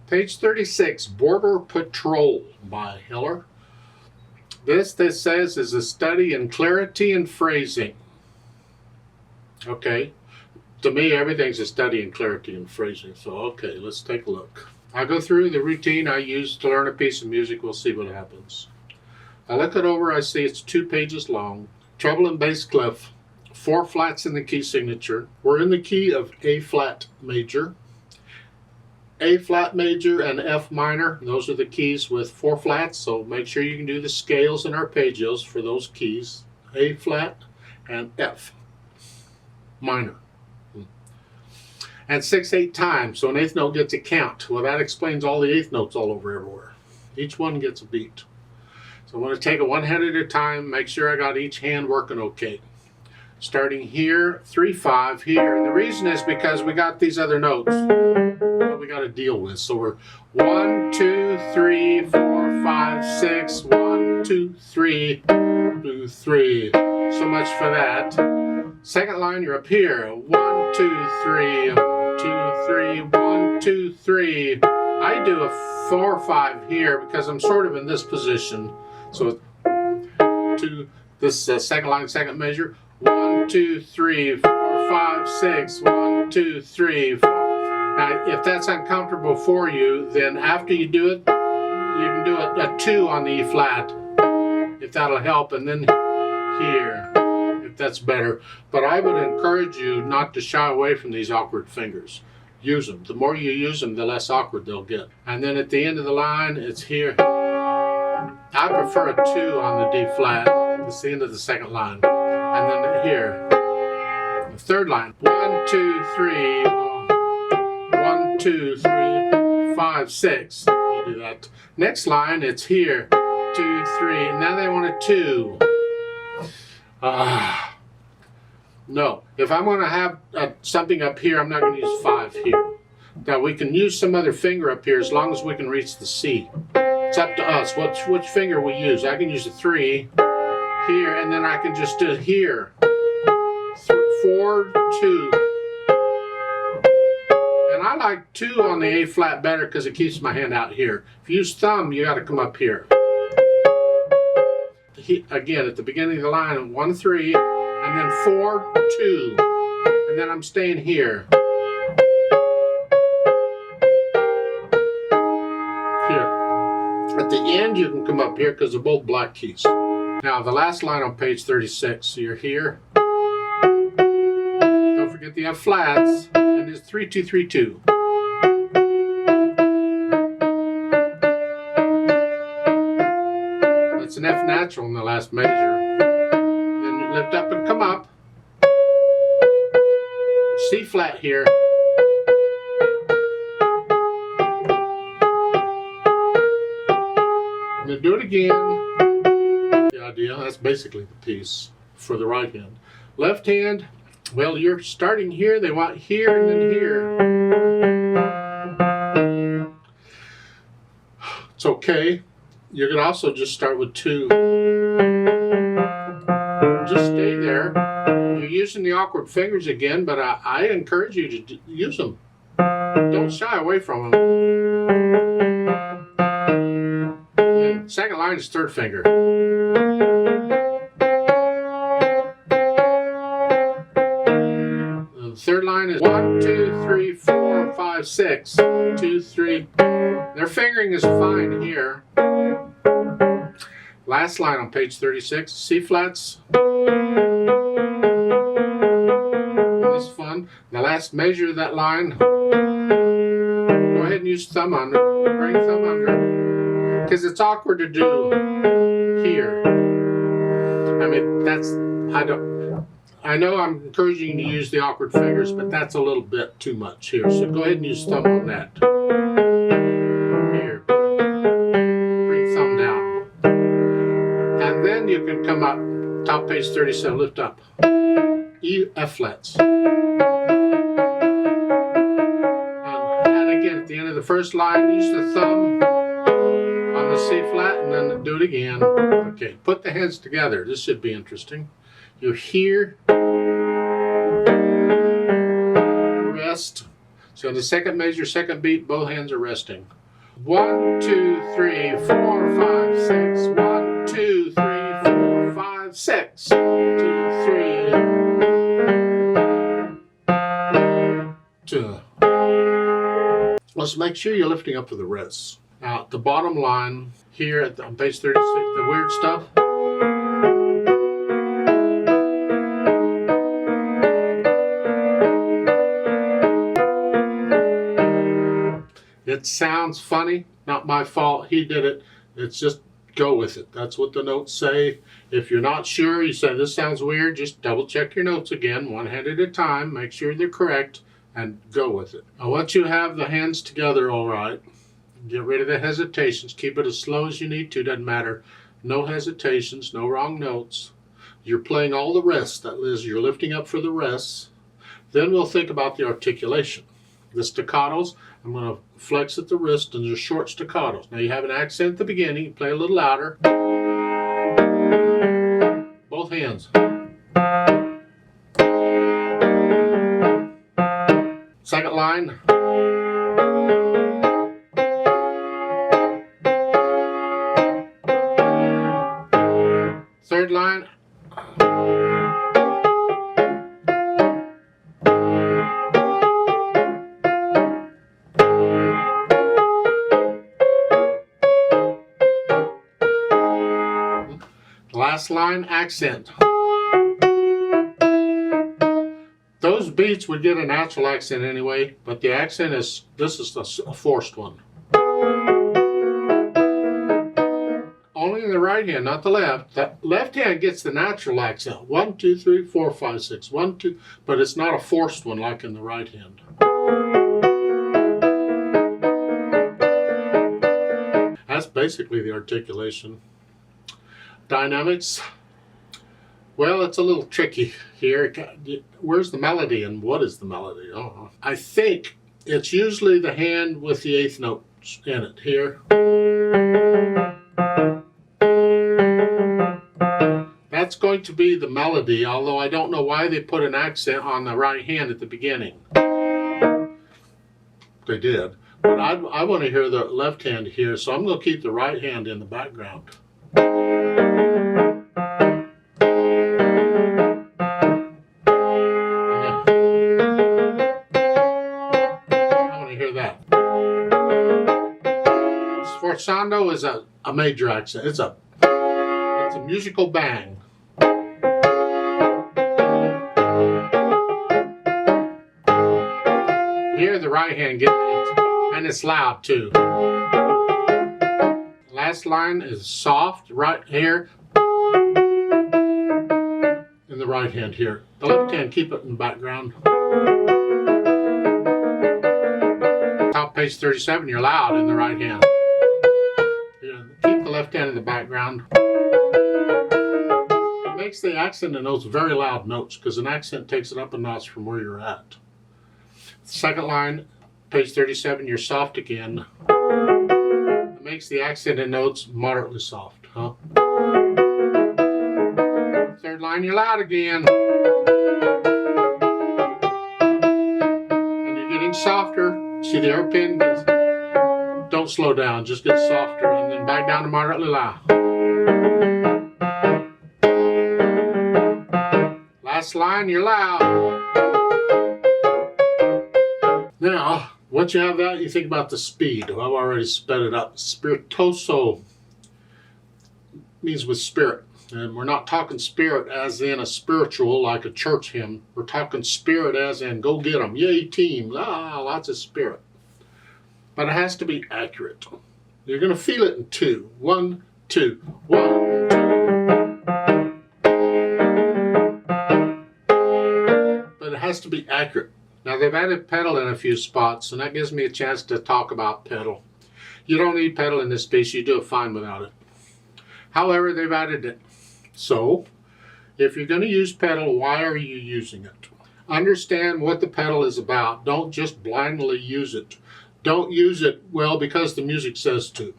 Page 36, Border Patrol by Hiller. This says is a study in clarity and phrasing. Okay, to me everything's a study in clarity and phrasing, so okay, let's take a look. I'll go through the routine I use to learn a piece of music. We'll see what happens. I look it over, I see it's 2 pages long. Treble and bass clef, 4 flats in the key signature. We're in the key of A flat major. A flat major and F minor, those are the keys with 4 flats, so make sure you can do the scales and arpeggios for those keys. A flat and F minor. And 6/8 times, so an eighth note gets a count. Well, that explains all the eighth notes all over everywhere. Each one gets a beat. So I'm going to take it one hand at a time, make sure I got each hand working okay. Starting here, 3/5 here, and the reason is because we got these other notes that we got to deal with. So we're 1, 2, 3, 4, 5, 6, 1, 2, 3, 2, 3. So much for that. Second line, you're up here. 1, 2, 3, 2, 3, 1, 2, 3. I do a 4/5 here because I'm sort of in this position. So to this second line, second measure. 1, 2, 3, 4, 5, 6. 1, 2, 3, 4. Now, if that's uncomfortable for you, then after you do it, you can do a 2 on the E flat, if that'll help, and then here, if that's better. But I would encourage you not to shy away from these awkward fingers. Use them. The more you use them, the less awkward they'll get. And then at the end of the line, it's here. I prefer a 2 on the D flat. It's the end of the second line. And then here, the third line. 1, 2, 3, 1, 2, 3, 5, 6. You do that. Next line, it's here. 2, 3. Now they want a 2. No. If I'm going to have something up here, I'm not going to use 5 here. Now we can use some other finger up here as long as we can reach the C. It's up to us which finger we use. I can use a 3 here, and then I can just do it here. 4, 2. And I like 2 on the A flat better because it keeps my hand out here. If you use thumb, you got to come up here. Again, at the beginning of the line, 1, 3, and then 4, 2, and then I'm staying here. Here. At the end, you can come up here because they're both black keys. Now, the last line on page 36, so you're here. Don't forget the F flats, and it's 3, 2, 3, 2. That's an F natural in the last measure. Then you lift up and come up. C flat here. And then do it again. The idea, that's basically the piece for the right hand. Left hand, well, you're starting here. They want here and then here. It's okay. You can also just start with 2. Just stay there. You're using the awkward fingers again, but I encourage you to use them. Don't shy away from them. And second line is third finger. The third line is 1, 2, 3, 4, 5, 6. 2, 3. Their fingering is fine here. Last line on page 36, C flats. This is fun. The last measure of that line. Go ahead and use thumb under. Bring thumb under. Because it's awkward to do here. I mean, I know I'm encouraging you to use the awkward fingers, but that's a little bit too much here. So go ahead and use thumb on that. Here. Bring thumb down. And then you can come up, top page 37, lift up. E, F flats. And again, at the end of the first line, use the thumb on the C flat and then do it again. Okay, put the hands together. This should be interesting. You're here. Rest. So in the second measure, second beat, both hands are resting. 1, 2, 3, 4, 5, 6. 1, 2, 3, 4, 5, 6. 1, 2, 3. 2. Let's make sure you're lifting up for the wrists. Now, at the bottom line here on page 36, the weird stuff. It sounds funny, not my fault. He did it. It's just go with it. That's what the notes say. If you're not sure, you say this sounds weird, just double check your notes again, one hand at a time, make sure they're correct, and go with it. Now, once you have the hands together all right, get rid of the hesitations. Keep it as slow as you need to, doesn't matter. No hesitations, no wrong notes. You're playing all the rests, that is, you're lifting up for the rests. Then we'll think about the articulation. The staccatos, I'm going to flex at the wrist and just short staccatos. Now you have an accent at the beginning, you play a little louder. Both hands. Second line. Third line. Last line, accent. Those beats would get a natural accent anyway, but the accent is, this is a forced one. Only in the right hand, not the left. The left hand gets the natural accent. 1, 2, 3, 4, 5, 6. 1, 2, but it's not a forced one like in the right hand. That's basically the articulation. Dynamics, well, it's a little tricky here. Where's the melody and what is the melody? I don't know. I think it's usually the hand with the eighth note in it here. That's going to be the melody, although I don't know why they put an accent on the right hand at the beginning. They did. But I want to hear the left hand here, so I'm going to keep the right hand in the background. Sforzando is a major accent. It's a musical bang. Here the right hand gets it, and it's loud too. Last line is soft right here in the right hand here. The left hand, keep it in the background. Top page 37, you're loud in the right hand. Keep the left hand in the background. It makes the accent in those very loud notes because an accent takes it up a notch from where you're at. Second line, page 37, you're soft again. It makes the accent in notes moderately soft, huh? Third line, you're loud again. And you're getting softer. See the hairpin? Don't slow down, just get softer and then back down to moderately loud. Last line, you're loud. Now, once you have that, you think about the speed. I've already sped it up. Spiritoso means with spirit. And we're not talking spirit as in a spiritual, like a church hymn. We're talking spirit as in go get them. Yay, team. Lots of spirit. But it has to be accurate. You're going to feel it in 2. 1, 2. 1, 2. But it has to be accurate. Now they've added pedal in a few spots, and that gives me a chance to talk about pedal. You don't need pedal in this piece. You do it fine without it. However, they've added it. So, if you're going to use pedal, why are you using it? Understand what the pedal is about. Don't just blindly use it. Don't use it, well, because the music says to.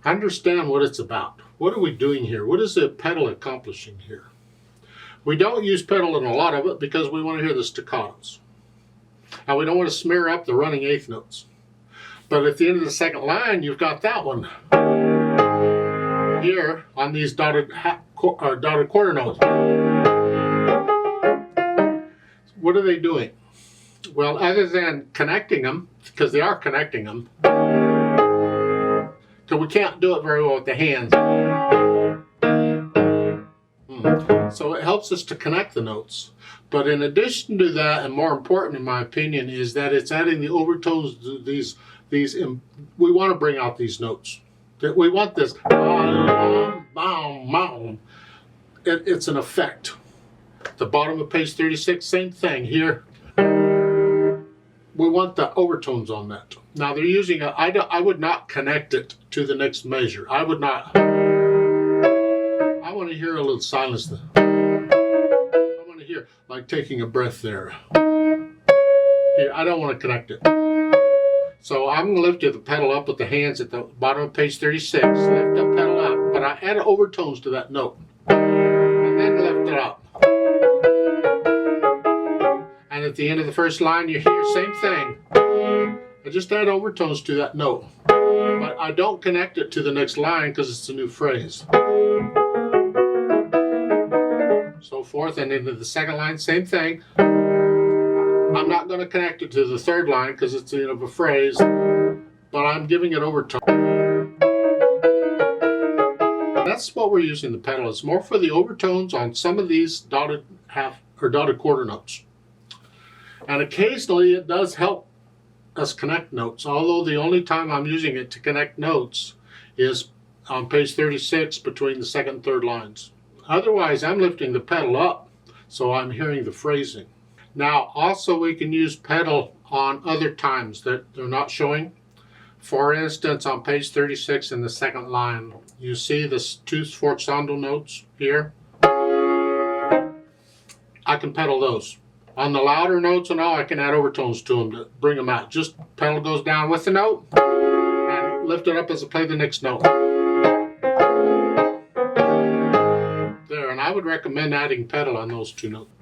Understand what it's about. What are we doing here? What is the pedal accomplishing here? We don't use pedal in a lot of it because we want to hear the staccatos. And we don't want to smear up the running eighth notes. But at the end of the second line, you've got that one here on these dotted quarter notes. What are they doing? Well, other than connecting them, because they are connecting them, so we can't do it very well with the hands. So it helps us to connect the notes. But in addition to that, and more important in my opinion, is that it's adding the overtones to these. We want to bring out these notes. We want this. It's an effect. The bottom of page 36, same thing here. We want the overtones on that. Now they're using I would not connect it to the next measure. I would not. I want to hear a little silence there. I want to hear like taking a breath there. Here, I don't want to connect it. So I'm going to lift the pedal up with the hands at the bottom of page 36. Lift the pedal up, but I add overtones to that note. And then lift it up. And at the end of the first line, you hear same thing. I just add overtones to that note. But I don't connect it to the next line because it's a new phrase. So forth, and into the second line, same thing. I'm not going to connect it to the third line because it's the end of a phrase, but I'm giving it overtone. That's what we're using the pedal. It's more for the overtones on some of these dotted half or dotted quarter notes. And occasionally it does help us connect notes, although the only time I'm using it to connect notes is on page 36 between the second and third lines. Otherwise, I'm lifting the pedal up, so I'm hearing the phrasing. Now, also we can use pedal on other times that they're not showing. For instance, on page 36 in the second line, you see the two sforzando notes here. I can pedal those. On the louder notes and all, I can add overtones to them to bring them out. Just pedal goes down with the note and lift it up as I play the next note. There, and I would recommend adding pedal on those two notes.